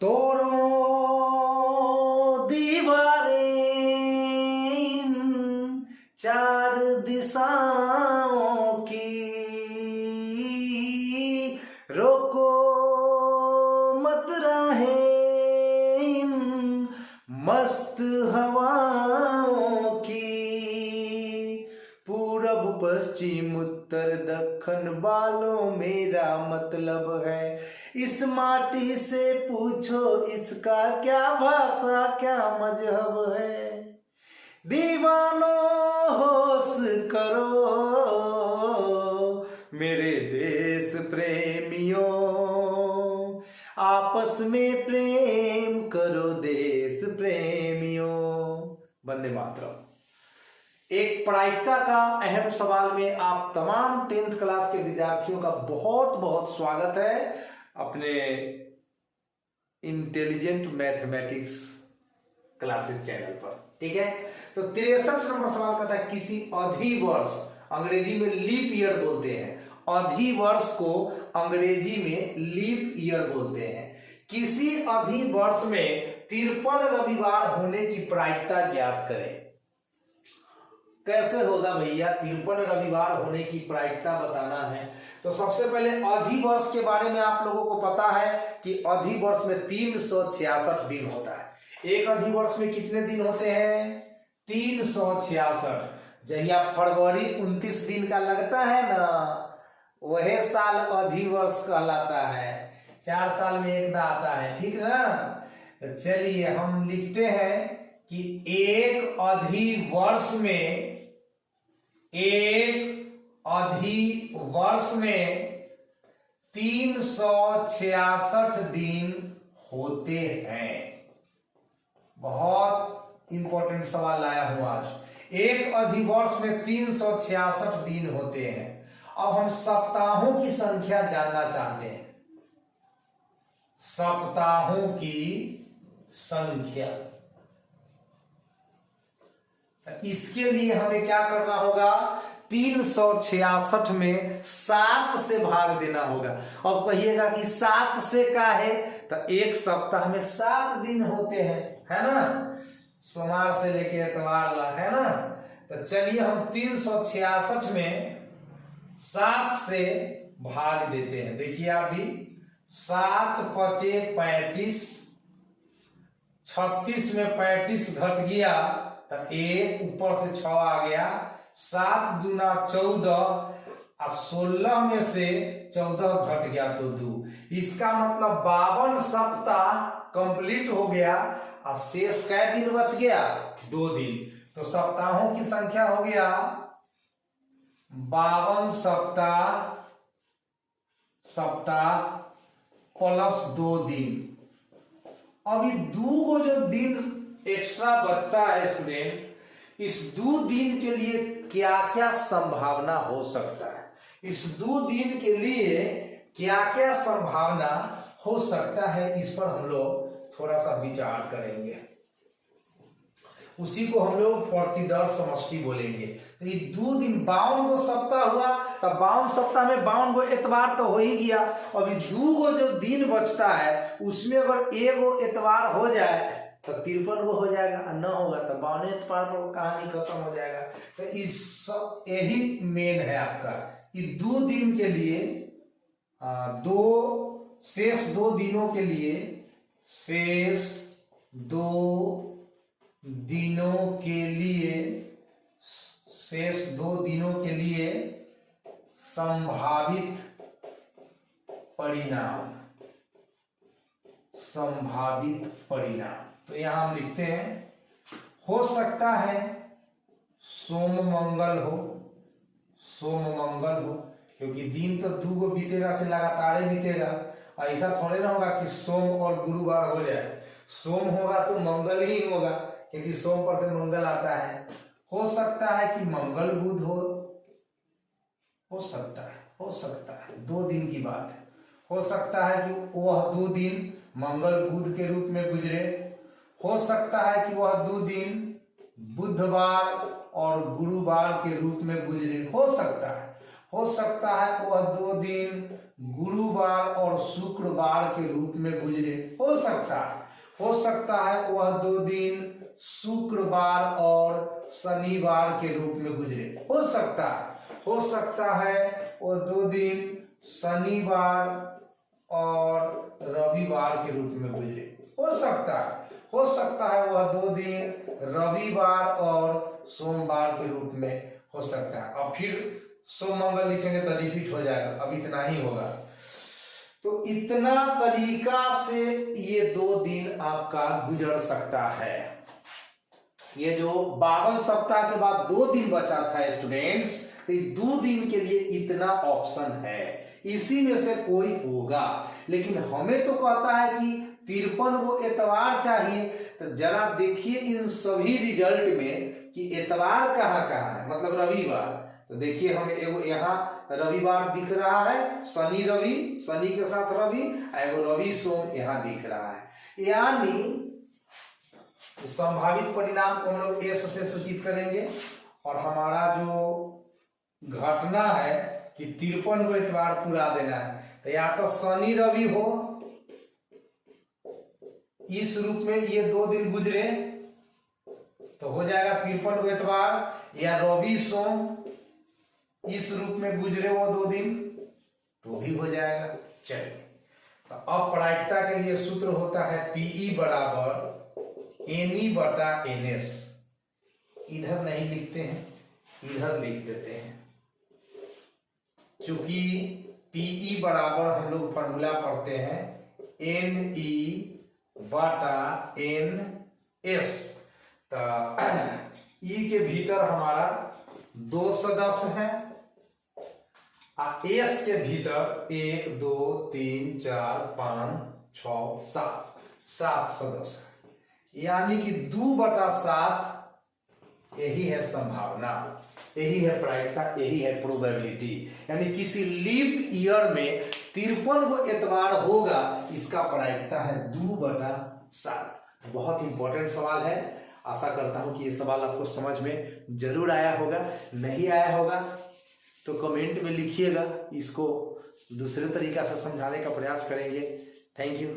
तोड़ो दीवारें चार दिशाओं की, रोको मत राहें मस्त हवाओं की। पूरब पश्चिम उत्तर दक्षिण बालों मेरा मतलब है। इस माटी से पूछो इसका क्या भाषा क्या मजहब है। दीवानों होश करो मेरे देश प्रेमियों, आपस में प्रेम करो देश प्रेमियों। वंदे मातरम। एक प्रायिकता का अहम सवाल में आप तमाम 10th क्लास के विद्यार्थियों का बहुत बहुत स्वागत है अपने इंटेलिजेंट मैथमेटिक्स क्लासेस चैनल पर। ठीक है, तो 63 नंबर सवाल कहता है किसी अधिवर्ष, अंग्रेजी में लीप ईयर बोलते हैं, अधिवर्ष को अंग्रेजी में लीप ईयर बोलते हैं। किसी अधिवर्ष में 53 रविवार होने की प्रायिकता ज्ञात करें। कैसे होगा भैया, 53 रविवार होने की प्रायिकता बताना है। तो सबसे पहले अधिवर्ष के बारे में आप लोगों को पता है कि अधिवर्ष में 366 दिन होता है। एक अधिवर्ष में कितने दिन होते हैं? 366। जहिया फरवरी 29 दिन का लगता है ना, वह साल अधिवर्ष कहलाता है। 4 साल में एक दा आता है, ठीक ना। तो चलिए हम लिखते हैं कि एक अधिवर्ष में 366 दिन होते हैं। बहुत इंपॉर्टेंट सवाल लाया हूं आज। एक अधिवर्ष में 366 दिन होते हैं। अब हम सप्ताहों की संख्या जानना चाहते हैं। सप्ताहों की संख्या, इसके लिए हमें क्या करना होगा? 366 में 7 से भाग देना होगा। अब कहिएगा कि 7 से क्या है, तो एक सप्ताह में 7 दिन होते हैं, है ना। सोमवार से लेके इतवार तक, है ना। तो चलिए हम 366 में 7 से भाग देते हैं। देखिए आप भी, 7 पचे 35, 36 में 35 घट गया तो 1 ऊपर से 6 आ गया, 7 दूना 14 और 16 में से 14 घट गया तो 2। इसका मतलब 52 सप्ताह कंप्लीट हो गया और शेष कै दिन बच गया? 2 दिन। तो सप्ताहों की संख्या हो गया 52 सप्ताह प्लस 2 दिन। अभी 2 जो दिन एक्स्ट्रा बचता है स्टूडेंट, इस 2 दिन के लिए क्या क्या संभावना हो सकता है? इस 2 दिन के लिए क्या क्या संभावना हो सकता है, इस पर हम लोग थोड़ा सा विचार करेंगे। उसी को हम लोग प्रतिदर्श समष्टि बोलेंगे। तो ये 2 दिन 52 को सप्ताह हुआ, तो 52 सप्ताह में 52 को एतवार तो हो ही गया। अभी 2 को जो दिन बचता है उसमें अगर 1 को एतवार हो जाए तो 53 को हो जाएगा, और न होगा तो 52 एतवार पर कहानी खत्म हो जाएगा। तो इस सब यही मेन है आपका। ये 2 दिन के लिए, शेष 2 दिनों के लिए, शेष 2 दिनों के लिए, शेष 2 दिनों के लिए संभावित परिणाम, संभावित परिणाम। तो यहां हम लिखते हैं, हो सकता है सोम मंगल हो, सोम मंगल हो, क्योंकि दिन तो 2 को बीतेगा से लगातार बीतेगा। ऐसा थोड़े ना होगा कि सोम और गुरुवार हो जाए। सोम होगा तो मंगल ही होगा, क्योंकि सोम पर से मंगल आता है। हो सकता है कि मंगल बुध हो सकता है, हो सकता है 2 दिन की बात है। हो सकता है कि वह 2 दिन मंगल बुध के रूप में गुजरे। हो सकता है कि वह 2 दिन बुधवार और गुरुवार के रूप में गुजरे। हो सकता है कि वह 2 दिन गुरुवार और शुक्रवार के रूप में गुजरे। हो सकता है वह 2 दिन शुक्रवार और शनिवार के रूप में गुजरे। हो सकता है वह 2 दिन शनिवार और रविवार के रूप में गुजरे। हो सकता है वह 2 दिन रविवार और सोमवार के रूप में हो सकता है। अब फिर सोम मंगल लिखेंगे तो रिपीट हो जाएगा, अब इतना ही होगा। तो इतना तरीका से ये 2 दिन आपका गुजर सकता है। ये जो 52 सप्ताह के बाद 2 दिन बचा था स्टूडेंट्स, तो 2 दिन के लिए इतना ऑप्शन है, इसी में से कोई होगा। लेकिन हमें तो कहता है कि 53 को एतवार चाहिए, तो जरा देखिए इन सभी रिजल्ट में कि एतवार कहाँ है, मतलब रविवार। तो देखिए हमें एगो यहाँ रविवार दिख रहा है, शनि रवि, शनि के साथ रवि, एगो रवि सोम यहाँ दिख रहा है। यानी संभावित परिणाम को हम लोग एस से सूचित करेंगे, और हमारा जो घटना है कि 53 को इतवार पूरा देना है, तो या तो शनि रवि हो, इस रूप में ये 2 दिन गुजरे तो हो जाएगा 53 को इतवार, या रवि सोम इस रूप में गुजरे वो 2 दिन तो भी हो जाएगा। चलिए, तो अब प्रायिकता के लिए सूत्र होता है पीई बराबर एनई बटा एनएस। इधर नहीं लिखते हैं, इधर लिख देते हैं, चूंकि पीई बराबर हम लोग फॉर्मूला पढ़ते हैं एन ई बटा एन एस। तो ई के भीतर हमारा 2 सदस्य हैं, एस के भीतर 1 2 3 4 5 6 7 सदस्य, यानी कि 2/7 यही है संभावना, यही है प्रायिकता, यही है प्रोबेबिलिटी। यानी किसी लीप ईयर में 53 को एतवार होगा, इसका प्रायिकता है 2/7। बहुत इंपॉर्टेंट सवाल है। आशा करता हूं कि ये सवाल आपको समझ में जरूर आया होगा। नहीं आया होगा तो कमेंट में लिखिएगा, इसको दूसरे तरीका से समझाने का प्रयास करेंगे। Thank you.